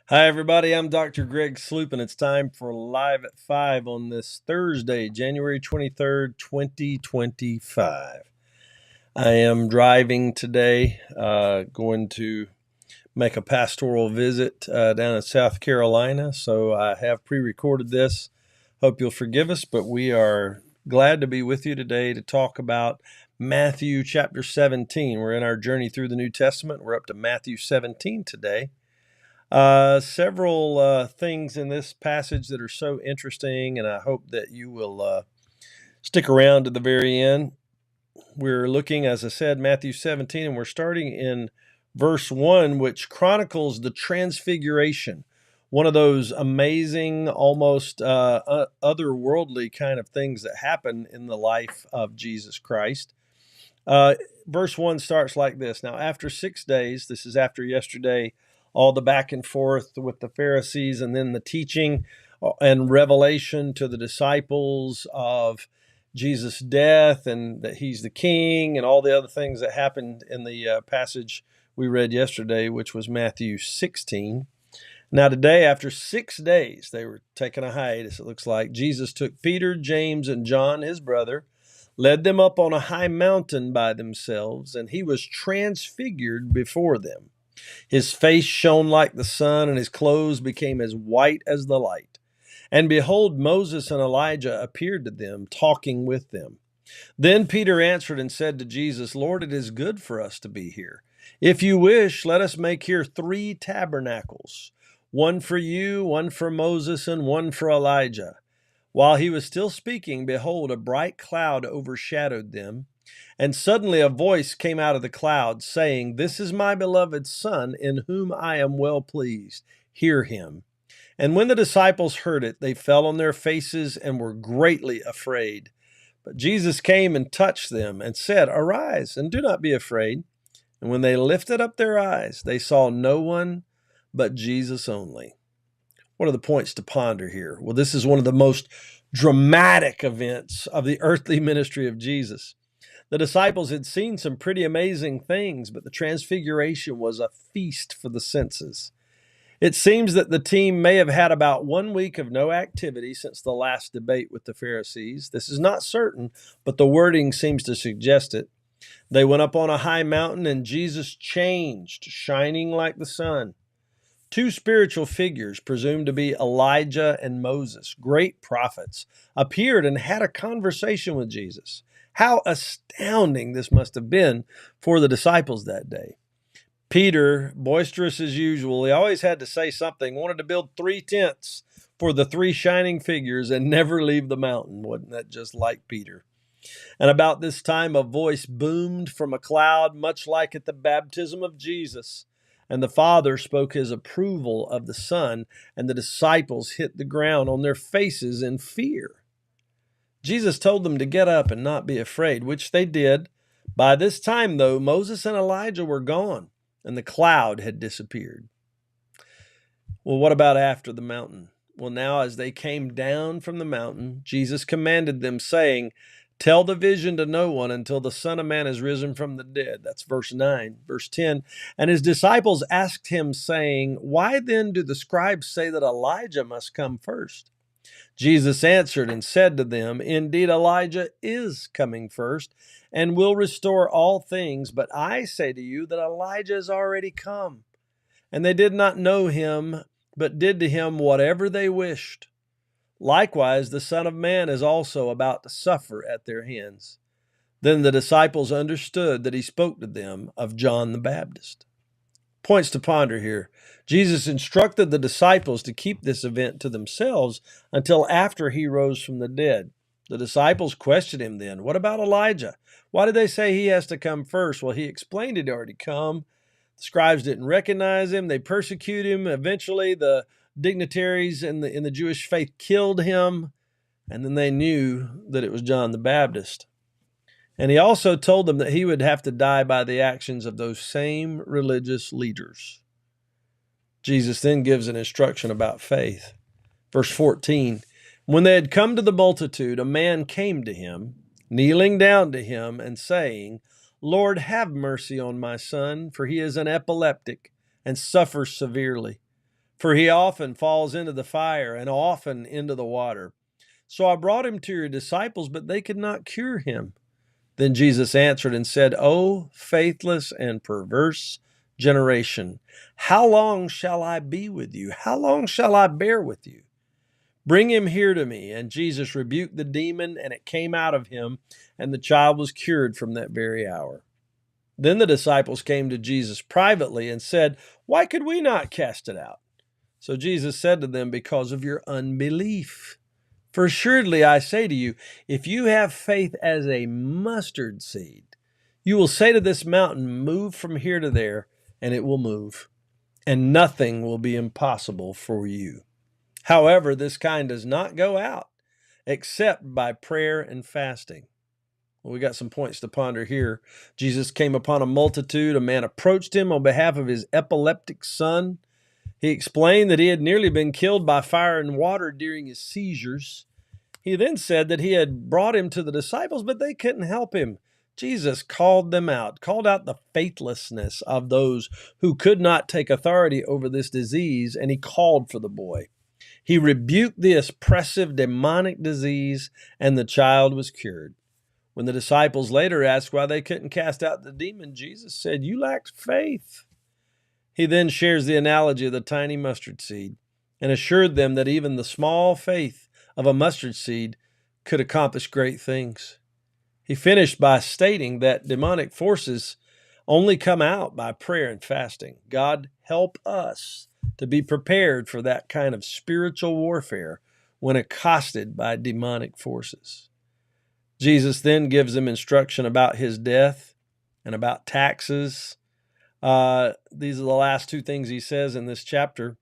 Hi, everybody. I'm Dr. Greg Sloop, and it's time for Live at 5 on this Thursday, January 23rd, 2025. I am driving today, going to make a pastoral visit down in South Carolina. So I have pre recorded this. Hope you'll forgive us, but we are glad to be with you today to talk about Matthew chapter 17. We're in our journey through the New Testament. We're up to Matthew 17 today. Several things in this passage that are so interesting, and I hope that you will stick around to the very end. We're looking, as I said, Matthew 17, and we're starting in verse 1, which chronicles the transfiguration, one of those amazing, almost otherworldly kind of things that happen in the life of Jesus Christ. Verse 1 starts like this. Now, after 6 days, this is after yesterday, all the back and forth with the Pharisees and then the teaching and revelation to the disciples of Jesus' death and that he's the king and all the other things that happened in the passage we read yesterday, which was Matthew 16. Now today, after 6 days, they were taking a hiatus, it looks like. Jesus took Peter, James, and John, his brother, led them up on a high mountain by themselves, and he was transfigured before them. His face shone like the sun, and his clothes became as white as the light. And behold, Moses and Elijah appeared to them, talking with them. Then Peter answered and said to Jesus, Lord, it is good for us to be here. If you wish, let us make here 3 tabernacles, one for you, one for Moses, and one for Elijah. While he was still speaking, behold, a bright cloud overshadowed them. And suddenly a voice came out of the cloud, saying, This is my beloved Son, in whom I am well pleased. Hear him. And when the disciples heard it, they fell on their faces and were greatly afraid. But Jesus came and touched them and said, Arise, and do not be afraid. And when they lifted up their eyes, they saw no one but Jesus only. What are the points to ponder here? Well, this is one of the most dramatic events of the earthly ministry of Jesus. The disciples had seen some pretty amazing things, but the transfiguration was a feast for the senses. It seems that the team may have had about 1 week of no activity since the last debate with the Pharisees. This is not certain, but the wording seems to suggest it. They went up on a high mountain, and Jesus changed, shining like the sun. 2 spiritual figures, presumed to be Elijah and Moses, great prophets, appeared and had a conversation with Jesus. How astounding this must have been for the disciples that day. Peter, boisterous as usual, he always had to say something, wanted to build 3 tents for the 3 shining figures and never leave the mountain. Wasn't that just like Peter? And about this time, a voice boomed from a cloud, much like at the baptism of Jesus. And the Father spoke his approval of the Son, and the disciples hit the ground on their faces in fear. Jesus told them to get up and not be afraid, which they did. By this time, though, Moses and Elijah were gone, and the cloud had disappeared. Well, what about after the mountain? Well, now as they came down from the mountain, Jesus commanded them, saying, Tell the vision to no one until the Son of Man is risen from the dead. That's verse 9. Verse 10. And his disciples asked him, saying, Why then do the scribes say that Elijah must come first? Jesus answered and said to them, Indeed, Elijah is coming first and will restore all things. But I say to you that Elijah is already come. And they did not know him, but did to him whatever they wished. Likewise, the Son of Man is also about to suffer at their hands. Then the disciples understood that he spoke to them of John the Baptist. Points to ponder here. Jesus instructed the disciples to keep this event to themselves until after he rose from the dead. The disciples questioned him then, What about Elijah? Why did they say he has to come first? Well, he explained he'd already come. The scribes didn't recognize him. They persecuted him. Eventually, the dignitaries in the Jewish faith killed him, and then they knew that it was John the Baptist. And he also told them that he would have to die by the actions of those same religious leaders. Jesus then gives an instruction about faith. Verse 14, When they had come to the multitude, a man came to him, kneeling down to him and saying, Lord, have mercy on my son, for he is an epileptic and suffers severely. for he often falls into the fire and often into the water. So I brought him to your disciples, but they could not cure him." Then Jesus answered and said, "O faithless and perverse generation, how long shall I be with you? How long shall I bear with you? Bring him here to me." And Jesus rebuked the demon, and it came out of him, and the child was cured from that very hour. Then the disciples came to Jesus privately and said, "Why could we not cast it out?" So Jesus said to them, "Because of your unbelief. For assuredly I say to you, if you have faith as a mustard seed, you will say to this mountain, 'Move from here to there,' and it will move, and nothing will be impossible for you. However, this kind does not go out except by prayer and fasting." Well, we got some points to ponder here. Jesus came upon a multitude. A man approached him on behalf of his epileptic son. He explained that he had nearly been killed by fire and water during his seizures. He then said that he had brought him to the disciples, but they couldn't help him. Jesus called them out, called out the faithlessness of those who could not take authority over this disease, and he called for the boy. He rebuked the oppressive demonic disease, and the child was cured. When the disciples later asked why they couldn't cast out the demon, Jesus said, "You lacked faith." He then shares the analogy of the tiny mustard seed and assured them that even the small faith of a mustard seed could accomplish great things. He finished by stating that demonic forces only come out by prayer and fasting. God help us to be prepared for that kind of spiritual warfare when accosted by demonic forces. Jesus then gives them instruction about his death and about taxes. These are the last two things he says in this chapter.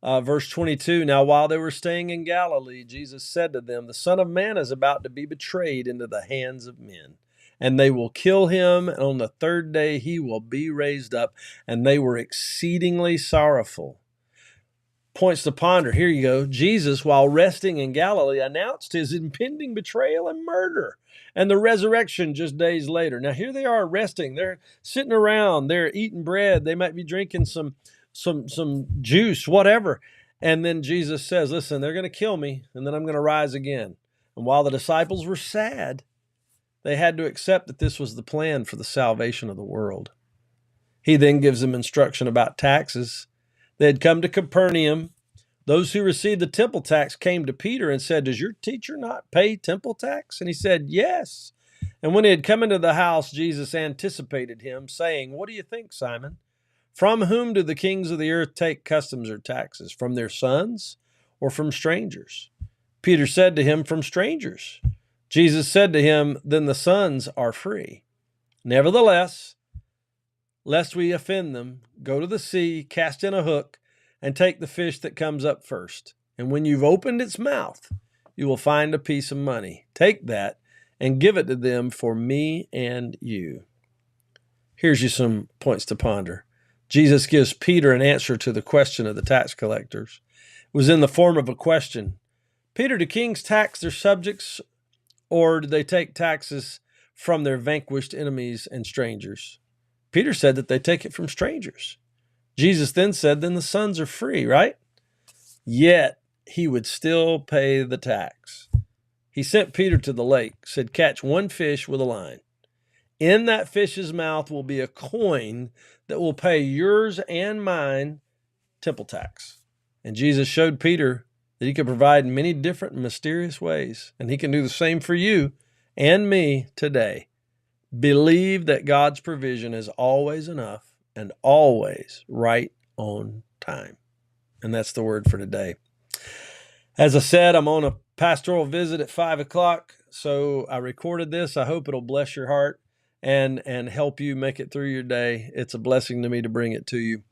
Verse 22, "Now while they were staying in Galilee, Jesus said to them, 'The Son of Man is about to be betrayed into the hands of men, and they will kill him, and on the third day he will be raised up.' And they were exceedingly sorrowful." Points to ponder. Here you go. Jesus, while resting in Galilee, announced his impending betrayal and murder and the resurrection just days later. Now here they are resting. They're sitting around. They're eating bread. They might be drinking some juice, whatever. And then Jesus says, "Listen, they're going to kill me, and then I'm going to rise again." And while the disciples were sad, they had to accept that this was the plan for the salvation of the world. He then gives them instruction about taxes. They had come to Capernaum. Those who received the temple tax came to Peter and said, "Does your teacher not pay temple tax?" And he said, "Yes." And when he had come into the house, Jesus anticipated him, saying, "What do you think, Simon? From whom do the kings of the earth take customs or taxes? From their sons or from strangers?" Peter said to him, "From strangers." Jesus said to him, "Then the sons are free. Nevertheless, lest we offend them, go to the sea, cast in a hook, and take the fish that comes up first. And when you've opened its mouth, you will find a piece of money. Take that and give it to them for me and you." Here's you some points to ponder. Jesus gives Peter an answer to the question of the tax collectors. It was in the form of a question. "Peter, do kings tax their subjects, or do they take taxes from their vanquished enemies and strangers?" Peter said that they take it from strangers. Jesus then said, "Then the sons are free," right? Yet he would still pay the tax. He sent Peter to the lake, said, "Catch one fish with a line. In that fish's mouth will be a coin that will pay yours and mine temple tax." And Jesus showed Peter that he could provide in many different and mysterious ways, and he can do the same for you and me today. Believe that God's provision is always enough and always right on time. And that's the word for today. As I said, I'm on a pastoral visit at 5 o'clock, so I recorded this. I hope it'll bless your heart and help you make it through your day. It's a blessing to me to bring it to you.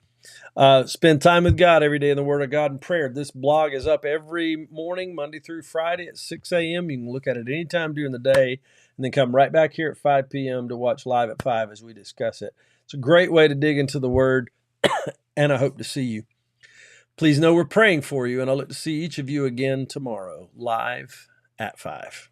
Spend time with God every day in the Word of God and prayer. This blog is up every morning, Monday through Friday at 6 a.m. You can look at it anytime during the day and then come right back here at 5 p.m. to watch live at 5 as we discuss it. It's a great way to dig into the Word, and I hope to see you. Please know we're praying for you, and I look to see each of you again tomorrow, live at 5.